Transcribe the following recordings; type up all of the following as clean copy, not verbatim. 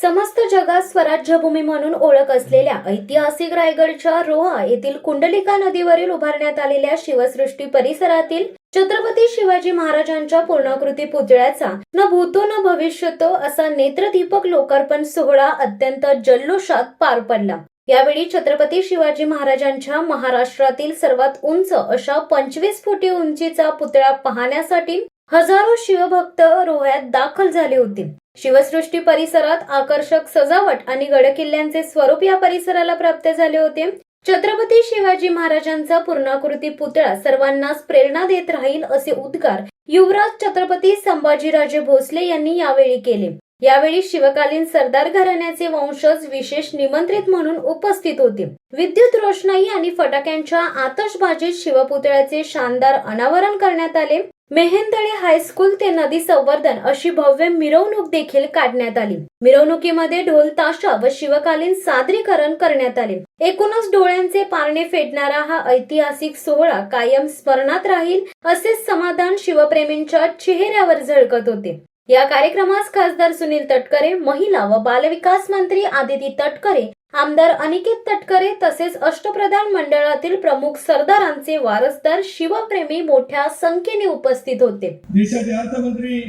समस्त जगात स्वराज्यभूमी म्हणून ओळख असलेल्या ऐतिहासिक रायगडच्या रोहा येथील कुंडलिका नदीवरील उभारण्यात आलेल्या शिवसृष्टी परिसरातील छत्रपती शिवाजी महाराजांच्या पूर्णाकृती पुतळ्याचा न भूतो न भविष्यतो असा नेत्रदीपक लोकार्पण सोहळा अत्यंत जल्लोषात पार पडला। यावेळी छत्रपती शिवाजी महाराजांच्या महाराष्ट्रातील सर्वात उंच अशा 25 फुटी उंचीचा पुतळा पाहण्यासाठी हजारो शिवभक्त रोह्यात दाखल झाले होते। शिवसृष्टी परिसरात आकर्षक सजावट आणि गडकिल्ल्यांचे स्वरूप या परिसराला प्राप्त झाले होते। छत्रपती शिवाजी महाराजांचा पूर्णाकृती पुतळा सर्वांनाच प्रेरणा देत राहील असे उद्गार युवराज छत्रपती संभाजीराजे भोसले यांनी यावेळी केले। यावेळी शिवकालीन सरदार घराण्याचे वंशज विशेष निमंत्रित म्हणून उपस्थित होते। विद्युत रोषणाई आणि फटाक्यांच्या आतषबाजीत शिवपुतळ्याचे शानदार अनावरण करण्यात आले। मेहेंदळे हायस्कूल ते नदी संवर्धन अशी भव्य मिरवणूक देखील काढण्यात आली। मिरवणुकीमध्ये ढोल ताशा व शिवकालीन सादरीकरण करण्यात आले। एकूणच डोळ्यांचे पारणे फेडणारा हा ऐतिहासिक सोहळा कायम स्मरणात राहील असे समाधान शिवप्रेमींच्या चेहऱ्यावर झळकत होते। या कार्यक्रमास खासदार सुनील तटकरे, महिला व बालविकास मंत्री आदिती तटकरे, आमदार अनिकेत तटकरे तसेच अष्टप्रधान मंडळातील प्रमुख सरदारांचे वारसदार शिवप्रेमी मोठ्या संख्येने उपस्थित होते। देशाचे अर्थमंत्री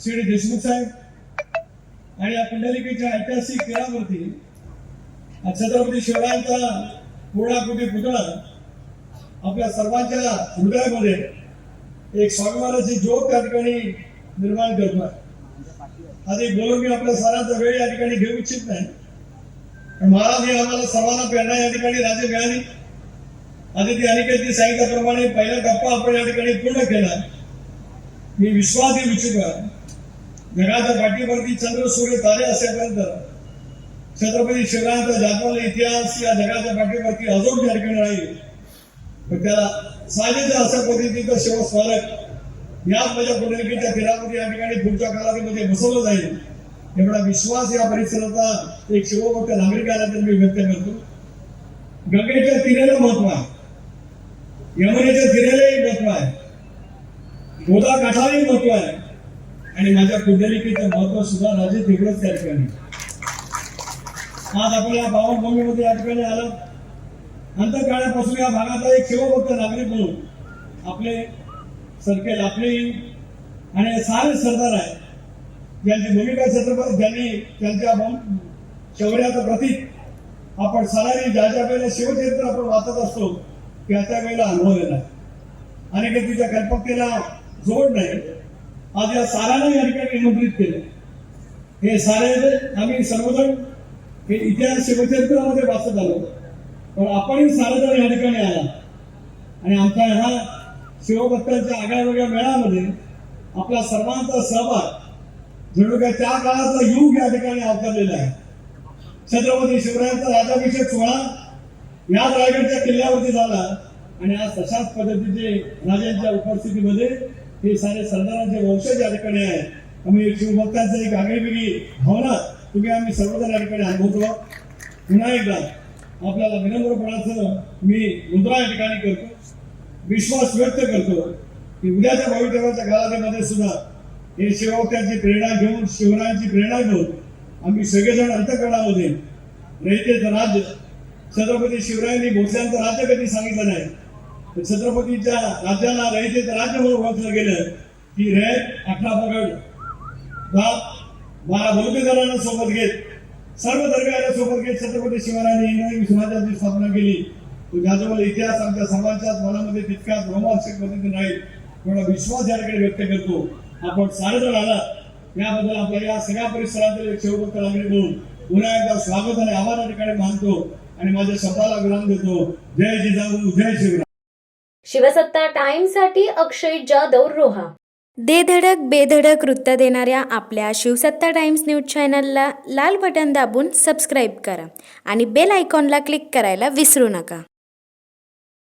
श्री देशमुख साहेब आणि या कुंडलिकेच्या ऐतिहासिक तीरावरती छत्रपती शिवरायांचा पूर्णाकृती पुतळा आपल्या सर्वांच्या हृदयामध्ये एक स्वाभिमानाची ज्योत त्या ठिकाणी निर्माण करतो। अधिक बोलून मी आपल्या सारांचा वेळ या ठिकाणी घेऊ इच्छित नाही। महाराज हे आम्हाला सर्वांना प्रेरणा या ठिकाणी राजे मिळाली। आदिती अनिकेतजी सांगितल्याप्रमाणे पहिला टप्पा आपण या ठिकाणी पूर्ण केला। मी विश्वास देऊ इच्छितो जगाच्या पाठीवरती चंद्र सूर्य तारे असेपर्यंत छत्रपती शिवरायांचा जातवाला इतिहास या जगाच्या पाठीवरती अजून त्या ठिकाणी राहील। पण त्याला साजेच अशा पद्धतीचं शिवस्मारक या माझ्या कुंडलिकेच्या तीरावरती या ठिकाणी पुढच्या कालावधीमध्ये बसवलं जाईल एवढा विश्वास या परिसराचा एक शिवभक्त नागरिकाला मी व्यक्त करतो। गंगेच्या तीराला महत्व आहे, यमुनेच्या तीरालाही महत्व आहे, गोदा काठालाही महत्व आहे आणि माझ्या कुंडलिकेचं महत्व सुद्धा राजे तेवढंच त्या ठिकाणी। आज आपण या पावनभूमीमध्ये या ठिकाणी आलो। अंतकाळापासून या भागाचा एक शिवभक्त नागरिक म्हणून आपले सरकेल आपली आणि सारे सरदार आहे ज्यांची भूमिका छत्रपती ज्यांनी त्यांच्या शौर्याचं प्रतीक आपण सारांनी ज्या ज्या वेळेला शिवचरित्र आपण वाचत असतो त्या त्या वेळेला अनुभवलेला आहे। अनेकतेच्या कल्पकतेला जोड नाही। आज या सारांना या ठिकाणी निमंत्रित केले। हे सारे आम्ही सर्वजण हे इतिहास शिवचरित्रामध्ये वाचत आलो, पण आपणही सारेजण या ठिकाणी आला आणि आमचा हा शिवभक्तांच्या आगळ्यावेगळ्या मेळामध्ये आपला सर्वांचा सहभाग जणू काय त्या काळाचा युग या ठिकाणी अवतरलेला आहे। छत्रपती शिवरायांचा राज्याभिषेक सोहळा या रायगडच्या किल्ल्यावरती झाला आणि आज तशाच पद्धतीचे राजांच्या उपस्थितीमध्ये हे सारे सरदारांचे वंशज या ठिकाणी आहे। आम्ही शिवभक्तांचा एक आगळीवेगळी भावना तुम्ही आम्ही सर्वजण या ठिकाणी अनुभवतो। पुन्हा एकदा आपल्याला विनम्रपणाचं मी मुद्रा या ठिकाणी करतो, विश्वास व्यक्त करतो की उद्याच्या भवितव्याच्या कालावधीमध्ये सुद्धा हे शिवभक्तांची प्रेरणा घेऊन शिवरायांची प्रेरणा घेऊन आम्ही सगळेजण अंतःकरणामध्ये रयतेचं राज्य छत्रपती शिवरायांनी भोसल्यांचं राज्य कधी सांगितलं नाही, तर छत्रपतीच्या राज्याला रयतेचं राज्य म्हणून ओळखलं गेलं की रयत 18 पगड 12 बलुतेदारांना सोबत घेत सर्व दरम्यान सोबत घेत छत्रपती शिवरायांनी समाजाची स्थापना केली। ज्याच्यामुळे इतिहास आमच्या सर्वांच्याच मनामध्ये तितकाच रोमांचक पद्धतीने राहील थोडा विश्वास या ठिकाणी व्यक्त करतो। आपण सारेजण आला याबद्दल आपल्या या सगळ्या परिसरातील एक शिवभक्त नागरिक म्हणून पुन्हा एकदा स्वागत आणि आभार या ठिकाणी मानतो आणि माझ्या शब्दाला विराम देतो। जय जिजाऊ, जय शिवराय। शिवसत्ता टाइम्स साठी अक्षय जाधव, रोहा। दे धडक बेधडक वृत्त देणाऱ्या आपल्या शिवसत्ता टाइम्स न्यूज चॅनलला लाल बटन दाबून सबस्क्राईब करा आणि बेल आयकॉनला क्लिक करायला विसरू नका।